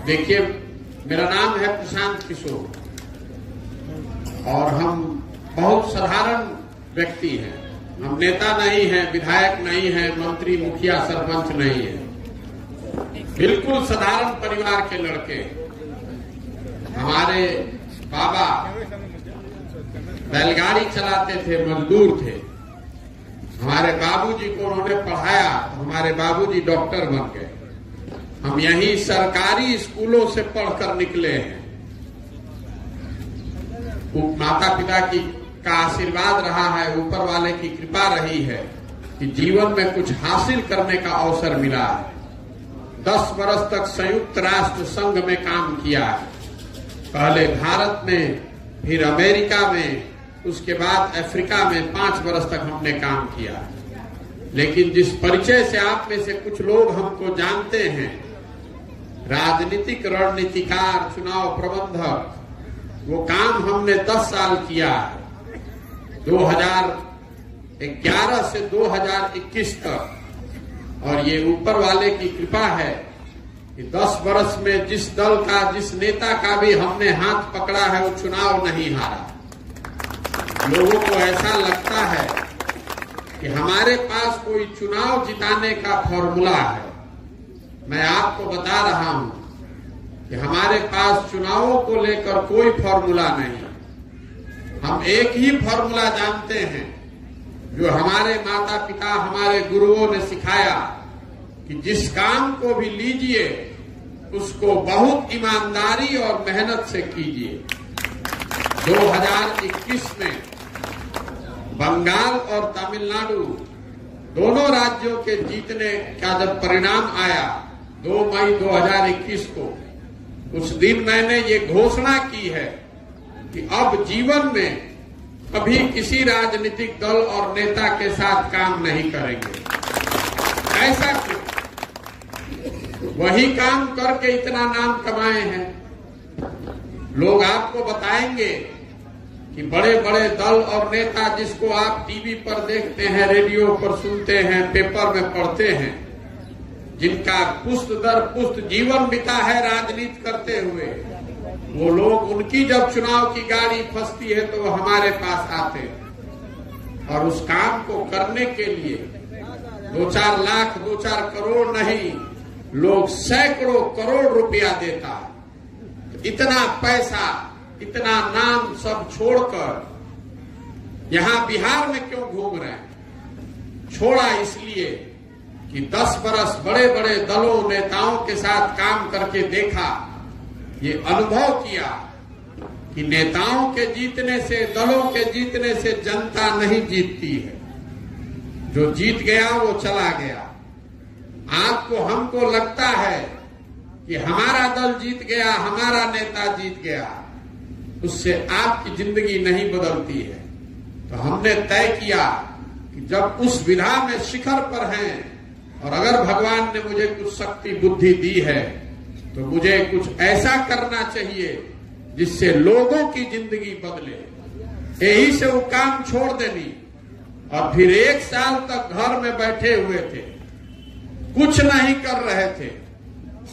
देखिए, मेरा नाम है प्रशांत किशोर और हम बहुत साधारण व्यक्ति हैं। हम नेता नहीं हैं, विधायक नहीं हैं, मंत्री, मुखिया, सरपंच नहीं है। बिल्कुल साधारण परिवार के लड़के। हमारे बाबा बैलगाड़ी चलाते थे, मजदूर थे। हमारे बाबूजी को उन्होंने पढ़ाया तो हमारे बाबूजी डॉक्टर बन गए। हम यही सरकारी स्कूलों से पढ़कर निकले हैं। माता पिता का आशीर्वाद रहा है, ऊपर वाले की कृपा रही है कि जीवन में कुछ हासिल करने का अवसर मिला है। 10 वर्ष तक संयुक्त राष्ट्र संघ में काम किया है, पहले भारत में, फिर अमेरिका में, उसके बाद अफ्रीका में 5 वर्ष तक हमने काम किया। लेकिन जिस परिचय से आप में से कुछ लोग हमको जानते हैं, राजनीतिक रणनीतिकार, चुनाव प्रबंधक, वो काम हमने 10 साल किया है। 2011 से 2021 तक। और ये ऊपर वाले की कृपा है कि 10 वर्ष में जिस दल का, जिस नेता का भी हमने हाथ पकड़ा है, वो चुनाव नहीं हारा। लोगों को ऐसा लगता है कि हमारे पास कोई चुनाव जिताने का फॉर्मूला है। मैं आपको बता रहा हूं कि हमारे पास चुनावों को लेकर कोई फॉर्मूला नहीं। हम एक ही फॉर्मूला जानते हैं जो हमारे माता पिता, हमारे गुरुओं ने सिखाया कि जिस काम को भी लीजिए उसको बहुत ईमानदारी और मेहनत से कीजिए। 2021 में बंगाल और तमिलनाडु दोनों राज्यों के जीतने का जब परिणाम आया 2 मई 2021 को, उस दिन मैंने ये घोषणा की है कि अब जीवन में कभी किसी राजनीतिक दल और नेता के साथ काम नहीं करेंगे। ऐसा क्यों? वही काम करके इतना नाम कमाए हैं। लोग आपको बताएंगे कि बड़े बड़े दल और नेता जिसको आप टीवी पर देखते हैं, रेडियो पर सुनते हैं, पेपर में पढ़ते हैं, जिनका पुष्ट दर पुष्ट जीवन बिता है राजनीति करते हुए, वो लोग, उनकी जब चुनाव की गाड़ी फंसती है तो वो हमारे पास आते हैं। और उस काम को करने के लिए 2-4 लाख, 2-4 करोड़ नहीं, लोग सैकड़ों करोड़ रुपया देता है। तो इतना पैसा, इतना नाम सब छोड़कर यहां बिहार में क्यों घूम रहे हैं? छोड़ा इसलिए कि 10 बरस बड़े बड़े दलों, नेताओं के साथ काम करके देखा, ये अनुभव किया कि नेताओं के जीतने से, दलों के जीतने से जनता नहीं जीतती है। जो जीत गया वो चला गया। आपको, हमको लगता है कि हमारा दल जीत गया, हमारा नेता जीत गया, उससे आपकी जिंदगी नहीं बदलती है। तो हमने तय किया कि जब उस विधा में शिखर पर हैं और अगर भगवान ने मुझे कुछ शक्ति बुद्धि दी है तो मुझे कुछ ऐसा करना चाहिए जिससे लोगों की जिंदगी बदले। यही से वो काम छोड़ देनी। और फिर 1 साल तक घर में बैठे हुए थे, कुछ नहीं कर रहे थे।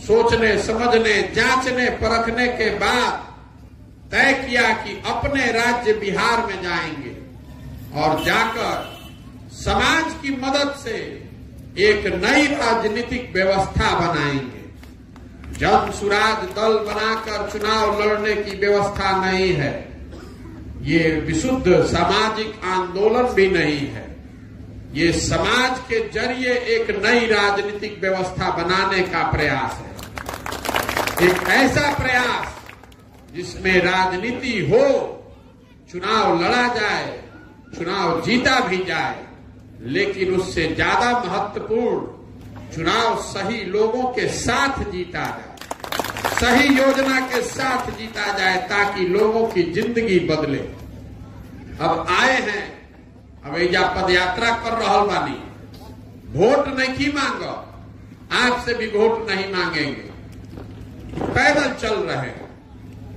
सोचने, समझने, जांचने, परखने के बाद तय किया कि अपने राज्य बिहार में जाएंगे और जाकर समाज की मदद से एक नई राजनीतिक व्यवस्था बनाएंगे। जन सुराज दल बनाकर चुनाव लड़ने की व्यवस्था नहीं है। ये विशुद्ध सामाजिक आंदोलन भी नहीं है। ये समाज के जरिए एक नई राजनीतिक व्यवस्था बनाने का प्रयास है। एक ऐसा प्रयास जिसमें राजनीति हो, चुनाव लड़ा जाए, चुनाव जीता भी जाए, लेकिन उससे ज्यादा महत्वपूर्ण चुनाव सही लोगों के साथ जीता जाए, सही योजना के साथ जीता जाए, ताकि लोगों की जिंदगी बदले। अब आए हैं, अब एजा पदयात्रा कर रहल बानी, वोट नहीं मांगो, आपसे भी वोट नहीं मांगेंगे, पैदल चल रहे हैं।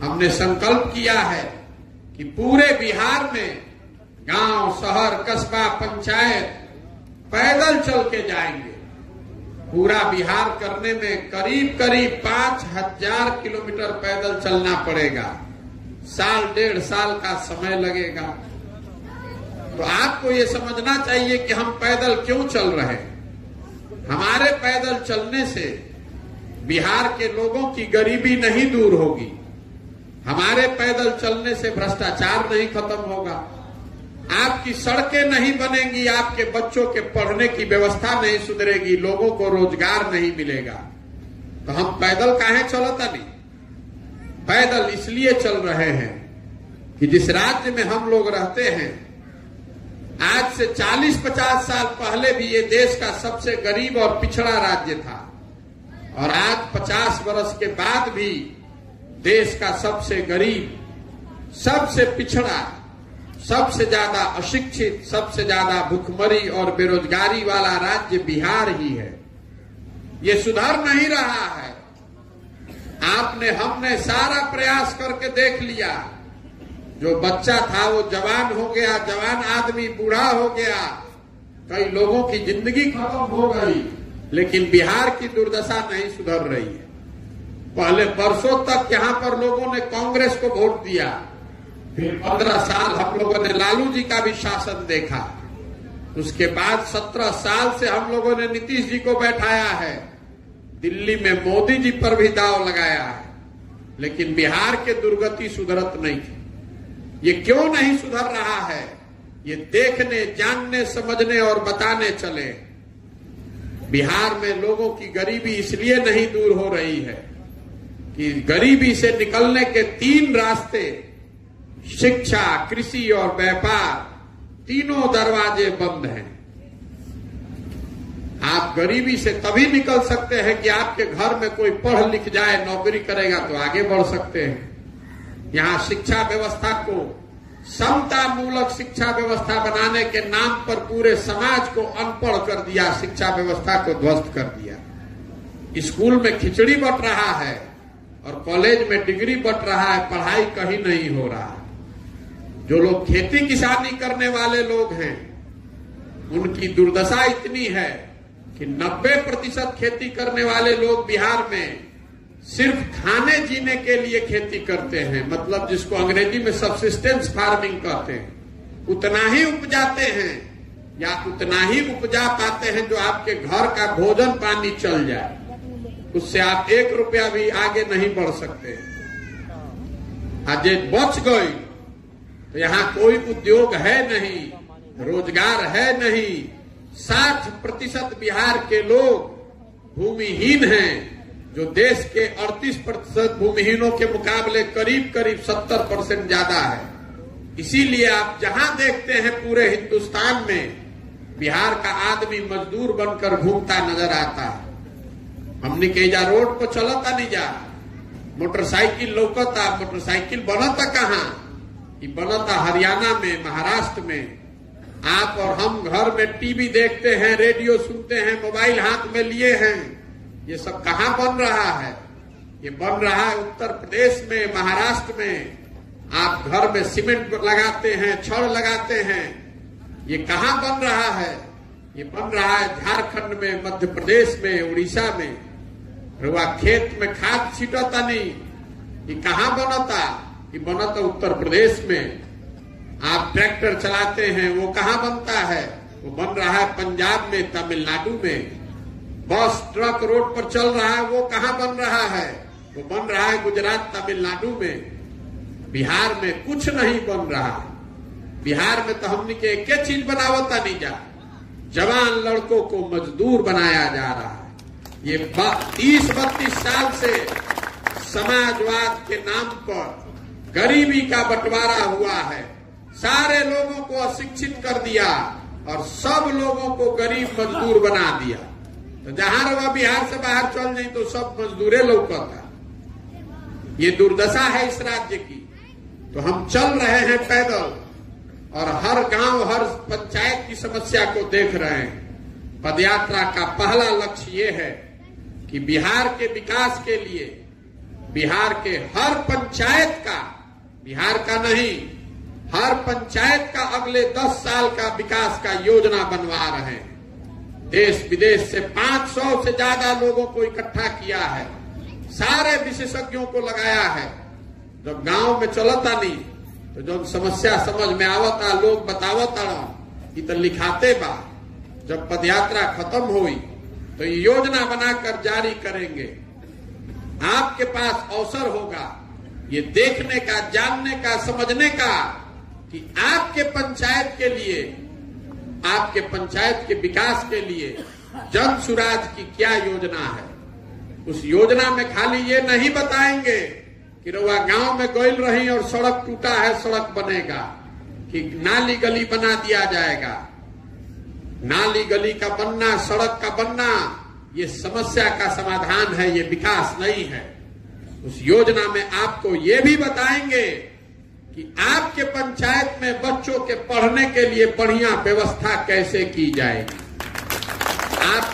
हमने संकल्प किया है कि पूरे बिहार में गांव, शहर, कस्बा, पंचायत पैदल चल के जाएंगे पूरा बिहार करने में करीब करीब 5000 किलोमीटर पैदल चलना पड़ेगा। साल 1.5 साल का समय लगेगा। तो आपको ये समझना चाहिए कि हम पैदल क्यों चल रहे हैं। हमारे पैदल चलने से बिहार के लोगों की गरीबी नहीं दूर होगी। हमारे पैदल चलने से भ्रष्टाचार नहीं खत्म होगा। आपकी सड़कें नहीं बनेंगी, आपके बच्चों के पढ़ने की व्यवस्था नहीं सुधरेगी, लोगों को रोजगार नहीं मिलेगा। तो हम पैदल काहे चलता नहीं? पैदल इसलिए चल रहे हैं कि जिस राज्य में हम लोग रहते हैं, आज से 40-50 साल पहले भी ये देश का सबसे गरीब और पिछड़ा राज्य था, और आज 50 वर्ष के बाद भी देश का सबसे गरीब, सबसे पिछड़ा, सबसे ज्यादा अशिक्षित, सबसे ज्यादा भूखमरी और बेरोजगारी वाला राज्य बिहार ही है। ये सुधर नहीं रहा है। हमने सारा प्रयास करके देख लिया। जो बच्चा था वो जवान हो गया, जवान आदमी बूढ़ा हो गया, कई लोगों की जिंदगी खत्म हो गई, लेकिन बिहार की दुर्दशा नहीं सुधर रही है। पहले बरसों तक यहां पर लोगों ने कांग्रेस को वोट दिया, फिर 15 साल हम लोगों ने लालू जी का भी शासन देखा, उसके बाद 17 साल से हम लोगों ने नीतीश जी को बैठाया है, दिल्ली में मोदी जी पर भी दांव लगाया है, लेकिन बिहार के दुर्गति सुधरत नहीं थी। ये क्यों नहीं सुधर रहा है? ये देखने, जानने, समझने और बताने चले। बिहार में लोगों की गरीबी इसलिए नहीं दूर हो रही है कि गरीबी से निकलने के 3 रास्ते, शिक्षा, कृषि और व्यापार, तीनों दरवाजे बंद हैं। आप गरीबी से तभी निकल सकते हैं कि आपके घर में कोई पढ़ लिख जाए, नौकरी करेगा तो आगे बढ़ सकते हैं। यहां शिक्षा व्यवस्था को समता मूलक शिक्षा व्यवस्था बनाने के नाम पर पूरे समाज को अनपढ़ कर दिया, शिक्षा व्यवस्था को ध्वस्त कर दिया। स्कूल में खिचड़ी बंट रहा है और कॉलेज में डिग्री बंट रहा है, पढ़ाई कहीं नहीं हो रहा है। जो लोग खेती किसानी करने वाले लोग हैं, उनकी दुर्दशा इतनी है कि 90% खेती करने वाले लोग बिहार में सिर्फ खाने जीने के लिए खेती करते हैं, मतलब जिसको अंग्रेजी में सब्सिस्टेंस फार्मिंग कहते हैं। उतना ही उपजाते हैं या उतना ही उपजा पाते हैं जो आपके घर का भोजन पानी चल जाए, उससे आप 1 रुपया भी आगे नहीं बढ़ सकते। आज बच गई तो यहां कोई उद्योग है नहीं, रोजगार है नहीं। 60% बिहार के लोग भूमिहीन हैं, जो देश के 38% भूमिहीनों के मुकाबले करीब करीब 70% ज्यादा है। इसीलिए आप जहां देखते हैं पूरे हिंदुस्तान में बिहार का आदमी मजदूर बनकर घूमता नजर आता है। हमने कहा रोड पर चलता नहीं जा, मोटरसाइकिल लौकता, मोटरसाइकिल बनता कहां? ये बनता हरियाणा में, महाराष्ट्र में। आप और हम घर में टीवी देखते हैं, रेडियो सुनते हैं, मोबाइल हाथ में लिए हैं। ये सब कहां बन रहा है? ये बन रहा है उत्तर प्रदेश में, महाराष्ट्र में। आप घर में सीमेंट लगाते हैं, छड़ लगाते हैं। ये कहां बन रहा है? ये बन रहा है झारखंड में, मध्य प्रदेश में, उड़ीसा में। रुआ खेत में खाद छींटता नहीं, ये कहां बनता? ये बनता उत्तर प्रदेश में। आप ट्रैक्टर चलाते हैं, वो कहां बनता है? वो बन रहा है पंजाब में, तमिलनाडु में। बस ट्रक रोड पर चल रहा है, वो कहां बन रहा है? वो बन रहा है गुजरात, तमिलनाडु में। बिहार में कुछ नहीं बन रहा। बिहार में तो हमने के एक चीज बनावता नहीं जा, जवान लड़कों को मजदूर बनाया जा रहा है। ये 30-32 साल से समाजवाद के नाम पर गरीबी का बंटवारा हुआ है। सारे लोगों को अशिक्षित कर दिया और सब लोगों को गरीब मजदूर बना दिया। तो जहां रवा बिहार से बाहर चल जाए तो सब मजदूरे लौकता। ये दुर्दशा है इस राज्य की। तो हम चल रहे हैं पैदल और हर गांव, हर पंचायत की समस्या को देख रहे हैं। पदयात्रा का पहला लक्ष्य ये है कि बिहार के विकास के लिए बिहार के हर पंचायत का, बिहार का नहीं, हर पंचायत का अगले 10 साल का विकास का योजना बनवा रहे हैं। देश विदेश से 500 से ज्यादा लोगों को इकट्ठा किया है, सारे विशेषज्ञों को लगाया है। जब गांव में चलता नहीं तो जो समस्या समझ में आवता लोग बतावता कि तो लिखाते बा। जब पदयात्रा खत्म हुई तो ये योजना बनाकर जारी करेंगे। आपके पास अवसर होगा ये देखने का, जानने का, समझने का कि आपके पंचायत के लिए, आपके पंचायत के विकास के लिए जन सुराज की क्या योजना है। उस योजना में खाली ये नहीं बताएंगे कि रउआ गांव में गइल रही और सड़क टूटा है, सड़क बनेगा, कि नाली गली बना दिया जाएगा। नाली गली का बनना, सड़क का बनना ये समस्या का समाधान है, ये विकास नहीं है। उस योजना में आपको ये भी बताएंगे कि आपके पंचायत में बच्चों के पढ़ने के लिए बढ़िया व्यवस्था कैसे की जाएगी। आप